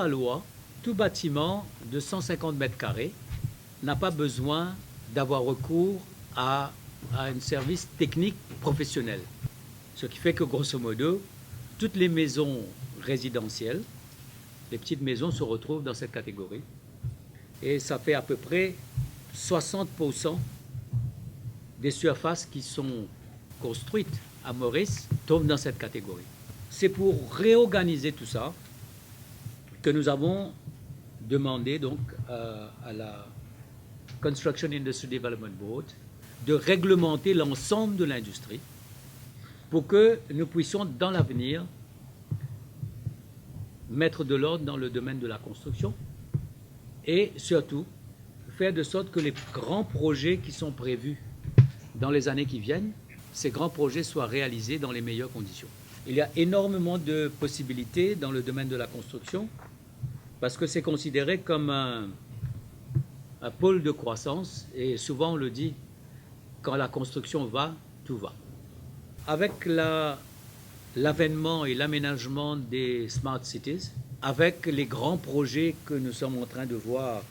la loi, tout bâtiment de 150 mètres carrés n'a pas besoin d'avoir recours à un service technique professionnel. Ce qui fait que, grosso modo, toutes les maisons résidentielles, les petites maisons se retrouvent dans cette catégorie. Et ça fait à peu près 60% des surfaces qui sont construites à Maurice tombent dans cette catégorie. C'est pour réorganiser tout ça que nous avons demandé donc à la Construction Industry Development Board de réglementer l'ensemble de l'industrie pour que nous puissions dans l'avenir mettre de l'ordre dans le domaine de la construction et surtout faire de sorte que les grands projets qui sont prévus dans les années qui viennent, ces grands projets soient réalisés dans les meilleures conditions. Il y a énormément de possibilités dans le domaine de la construction parce que c'est considéré comme un pôle de croissance et souvent on le dit, quand la construction va, tout va. Avec l'avènement et l'aménagement des smart cities, avec les grands projets que nous sommes en train de voir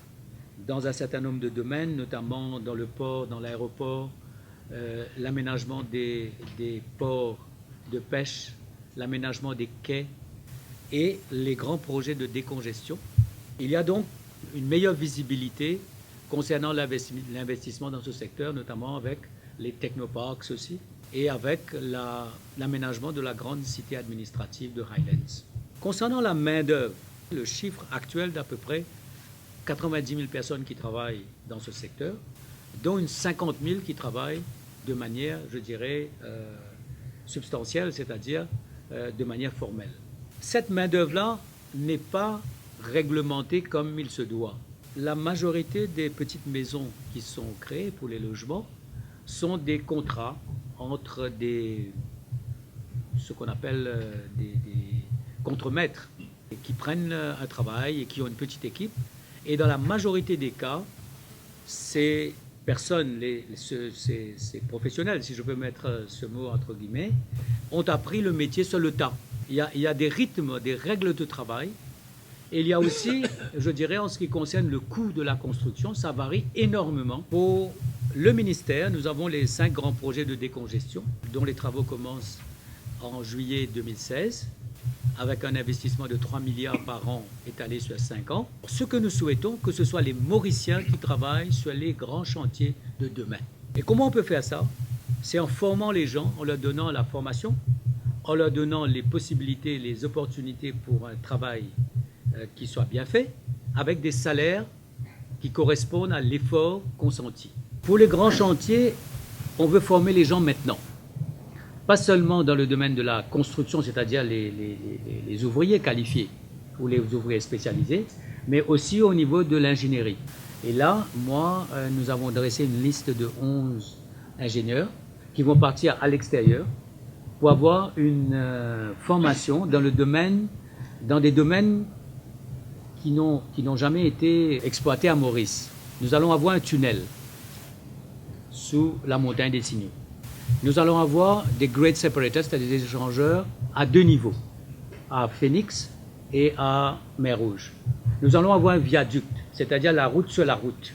dans un certain nombre de domaines, notamment dans le port, dans l'aéroport, l'aménagement des ports de pêche, l'aménagement des quais et les grands projets de décongestion. Il y a donc une meilleure visibilité concernant l'investissement dans ce secteur, notamment avec les technoparks aussi, et avec l'aménagement de la grande cité administrative de Highlands. Concernant la main-d'œuvre, le chiffre actuel d'à peu près 90 000 personnes qui travaillent dans ce secteur, dont une 50 000 qui travaillent de manière, je dirais, substantielle, c'est-à-dire de manière formelle. Cette main-d'œuvre-là n'est pas réglementée comme il se doit. La majorité des petites maisons qui sont créées pour les logements sont des contrats entre ce qu'on appelle des contremaîtres qui prennent un travail et qui ont une petite équipe. Et dans la majorité des cas, ces personnes, ces professionnels, si je peux mettre ce mot entre guillemets, ont appris le métier sur le tas. Il y a des rythmes, des règles de travail. Et il y a aussi, je dirais, en ce qui concerne le coût de la construction, ça varie énormément. Pour le ministère, nous avons les 5 grands projets de décongestion, dont les travaux commencent en juillet 2016, avec un investissement de 3 milliards par an étalé sur 5 ans. Ce que nous souhaitons, que ce soit les Mauriciens qui travaillent sur les grands chantiers de demain. Et comment on peut faire ça? C'est en formant les gens, en leur donnant la formation, en leur donnant les possibilités, les opportunités pour un travail qui soit bien fait, avec des salaires qui correspondent à l'effort consenti. Pour les grands chantiers, on veut former les gens maintenant. Pas seulement dans le domaine de la construction, c'est-à-dire les ouvriers qualifiés ou les ouvriers spécialisés, mais aussi au niveau de l'ingénierie. Et là, nous avons dressé une liste de 11 ingénieurs qui vont partir à l'extérieur pour avoir une formation dans des domaines qui n'ont jamais été exploités à Maurice. Nous allons avoir un tunnel sous la montagne des Signaux. Nous allons avoir des grade separators, c'est-à-dire des échangeurs à 2 niveaux, à Phoenix et à Mer Rouge. Nous allons avoir un viaduc, c'est-à-dire la route sur la route,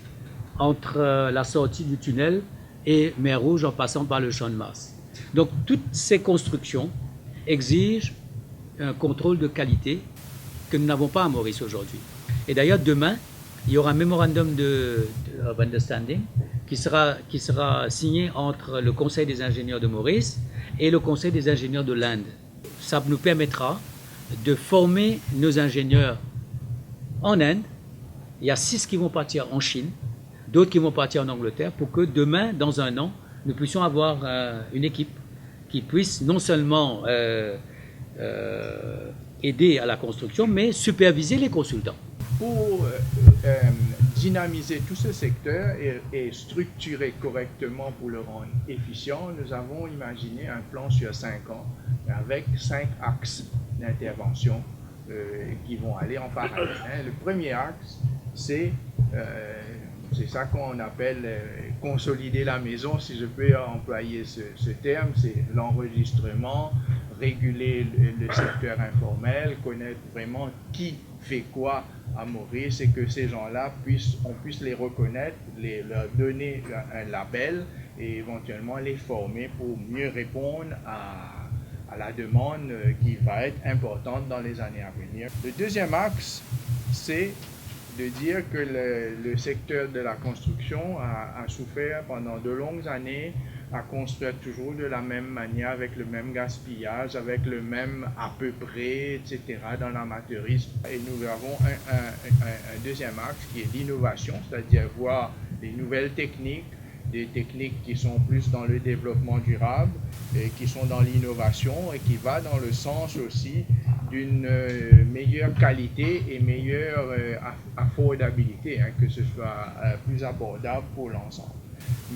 entre la sortie du tunnel et Mer Rouge en passant par le Champ de Mars. Donc toutes ces constructions exigent un contrôle de qualité que nous n'avons pas à Maurice aujourd'hui. Et d'ailleurs, demain, il y aura un memorandum of understanding qui sera signé entre le Conseil des ingénieurs de Maurice et le Conseil des ingénieurs de l'Inde. Ça nous permettra de former nos ingénieurs en Inde. Il y a 6 qui vont partir en Chine, d'autres qui vont partir en Angleterre, pour que demain, dans un an, nous puissions avoir une équipe qui puisse non seulement aider à la construction, mais superviser les consultants. Pour dynamiser tout ce secteur et structurer correctement pour le rendre efficient, nous avons imaginé un plan sur 5 ans avec 5 axes d'intervention qui vont aller en parallèle. Le premier axe, c'est ça qu'on appelle consolider la maison, si je peux employer ce terme, c'est l'enregistrement, réguler le secteur informel, connaître vraiment qui fait quoi à Maurice et que ces gens-là on puisse les reconnaître, leur donner un label et éventuellement les former pour mieux répondre à la demande qui va être importante dans les années à venir. Le deuxième axe, c'est de dire que le secteur de la construction a souffert pendant de longues années à construire toujours de la même manière, avec le même gaspillage, avec le même à peu près, etc., dans l'amateurisme. Et nous avons un deuxième axe qui est l'innovation, c'est-à-dire voir les nouvelles techniques, des techniques qui sont plus dans le développement durable, et qui sont dans l'innovation et qui va dans le sens aussi d'une meilleure qualité et meilleure affordabilité, que ce soit plus abordable pour l'ensemble.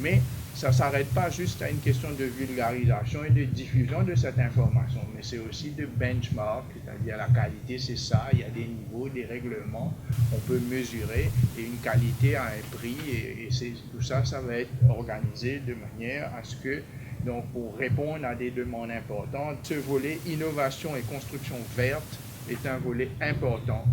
Mais ça ne s'arrête pas juste à une question de vulgarisation et de diffusion de cette information, mais c'est aussi de benchmark, c'est-à-dire la qualité, c'est ça, il y a des niveaux, des règlements, on peut mesurer, et une qualité a un prix, et tout ça, ça va être organisé de manière à ce que, donc pour répondre à des demandes importantes, ce volet innovation et construction verte est un volet important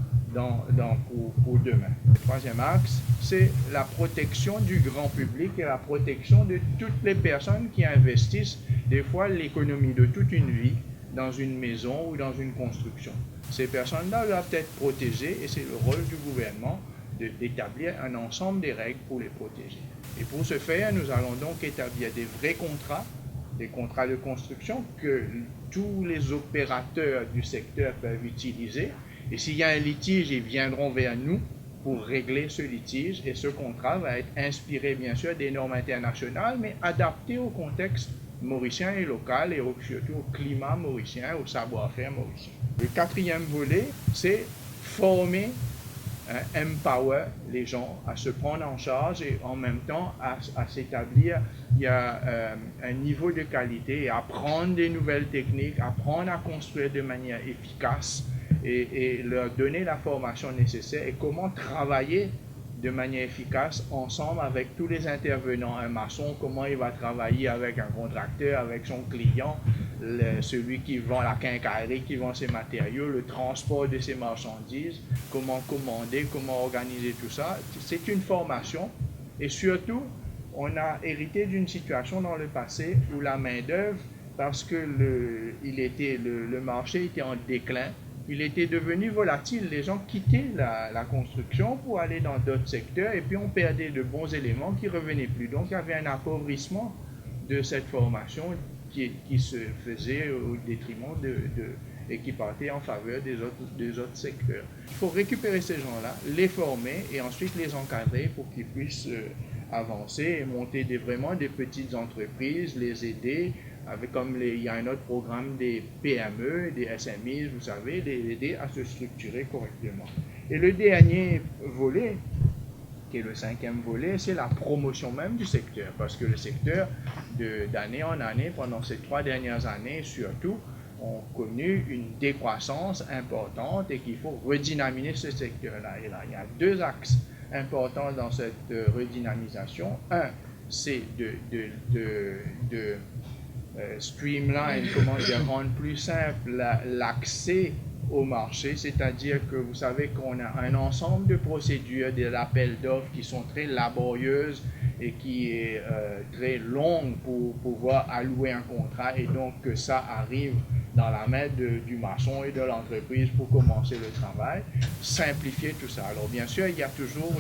pour demain. Le troisième axe, c'est la protection du grand public et la protection de toutes les personnes qui investissent des fois l'économie de toute une vie dans une maison ou dans une construction. Ces personnes-là doivent être protégées et c'est le rôle du gouvernement d'établir un ensemble des règles pour les protéger. Et pour ce faire, nous allons donc établir des vrais contrats, des contrats de construction que tous les opérateurs du secteur peuvent utiliser. Et s'il y a un litige, ils viendront vers nous pour régler ce litige. Et ce contrat va être inspiré, bien sûr, des normes internationales, mais adapté au contexte mauricien et local, et surtout au climat mauricien, au savoir-faire mauricien. Le quatrième volet, c'est former, empower les gens à se prendre en charge et en même temps à s'établir. Il y a un niveau de qualité, et apprendre des nouvelles techniques, apprendre à construire de manière efficace, et leur donner la formation nécessaire et comment travailler de manière efficace ensemble avec tous les intervenants. Un maçon, comment il va travailler avec un contracteur, avec son client, celui qui vend la quincaillerie, qui vend ses matériaux, le transport de ses marchandises, comment commander, comment organiser tout ça. C'est une formation, et surtout, on a hérité d'une situation dans le passé où la main-d'œuvre, parce que le marché était en déclin, il était devenu volatile. Les gens quittaient la construction pour aller dans d'autres secteurs, et puis on perdait de bons éléments qui ne revenaient plus. Donc il y avait un appauvrissement de cette formation qui se faisait au détriment et qui partait en faveur des autres secteurs. Il faut récupérer ces gens-là, les former et ensuite les encadrer pour qu'ils puissent avancer et monter vraiment des petites entreprises, les aider. Il y a un autre programme des PME, des SMI, vous savez, les aider à se structurer correctement. Et le dernier volet, qui est le cinquième volet, c'est la promotion même du secteur, parce que le secteur, d'année en année, pendant ces 3 dernières années surtout, ont connu une décroissance importante et qu'il faut redynamiser ce secteur-là. Et là, il y a 2 axes importants dans cette redynamisation. Un, c'est de streamline, rendre plus simple l'accès au marché, c'est-à-dire que vous savez qu'on a un ensemble de procédures, des appels d'offres qui sont très laborieuses et qui est très longue pour pouvoir allouer un contrat, et donc que ça arrive dans la main du maçon et de l'entreprise pour commencer le travail, simplifier tout ça. Alors bien sûr, il y a toujours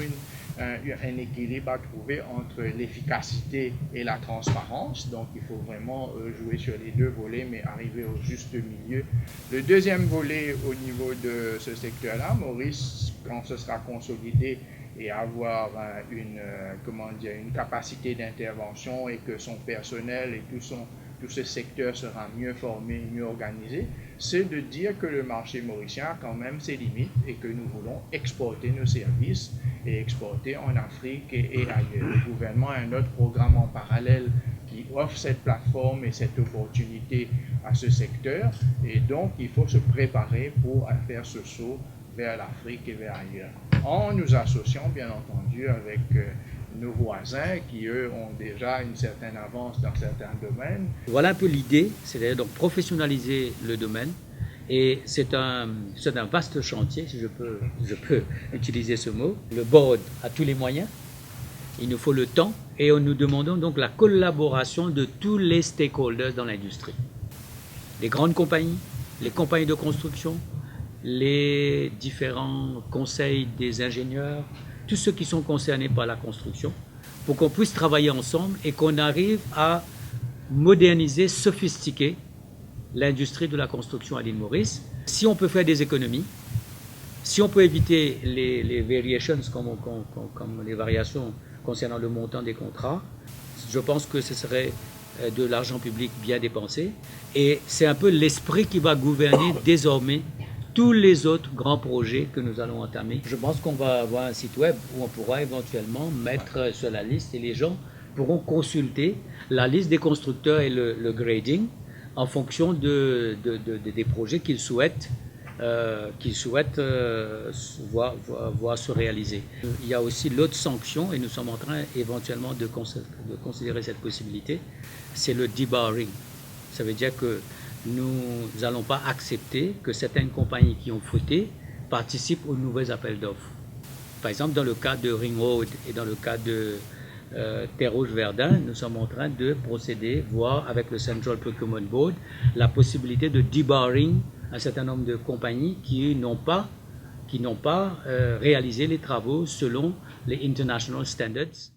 un équilibre à trouver entre l'efficacité et la transparence, donc il faut vraiment jouer sur les 2 volets, mais arriver au juste milieu. Le deuxième volet au niveau de ce secteur-là, Maurice, quand ce sera consolidé et avoir une capacité d'intervention et que son personnel et tout ce secteur sera mieux formé, mieux organisé, c'est de dire que le marché mauricien a quand même ses limites et que nous voulons exporter nos services et exporter en Afrique et ailleurs. Le gouvernement a un autre programme en parallèle qui offre cette plateforme et cette opportunité à ce secteur, et donc il faut se préparer pour faire ce saut vers l'Afrique et vers ailleurs, en nous associant bien entendu avec nos voisins qui, eux, ont déjà une certaine avance dans certains domaines. Voilà un peu l'idée, c'est-à-dire donc professionnaliser le domaine Et c'est un vaste chantier, si je peux utiliser ce mot. Le board a tous les moyens, il nous faut le temps et nous demandons donc la collaboration de tous les stakeholders dans l'industrie. Les grandes compagnies, les compagnies de construction, les différents conseils des ingénieurs, tous ceux qui sont concernés par la construction, pour qu'on puisse travailler ensemble et qu'on arrive à moderniser, sophistiquer l'industrie de la construction à l'île Maurice. Si on peut faire des économies, si on peut éviter les variations comme les variations concernant le montant des contrats, je pense que ce serait de l'argent public bien dépensé. Et c'est un peu l'esprit qui va gouverner désormais tous les autres grands projets que nous allons entamer. Je pense qu'on va avoir un site web où on pourra éventuellement mettre sur la liste et les gens pourront consulter la liste des constructeurs et le grading en fonction des projets qu'ils souhaitent voir se réaliser. Il y a aussi l'autre sanction, et nous sommes en train éventuellement de considérer cette possibilité, c'est le debarring. Ça veut dire que nous n'allons pas accepter que certaines compagnies qui ont fauté participent aux nouveaux appels d'offres. Par exemple, dans le cas de Ring Road et dans le cas de Terre Rouge-Verdun, nous sommes en train de procéder, voir avec le Central Procurement Board, la possibilité de debarring un certain nombre de compagnies qui n'ont pas réalisé les travaux selon les international standards.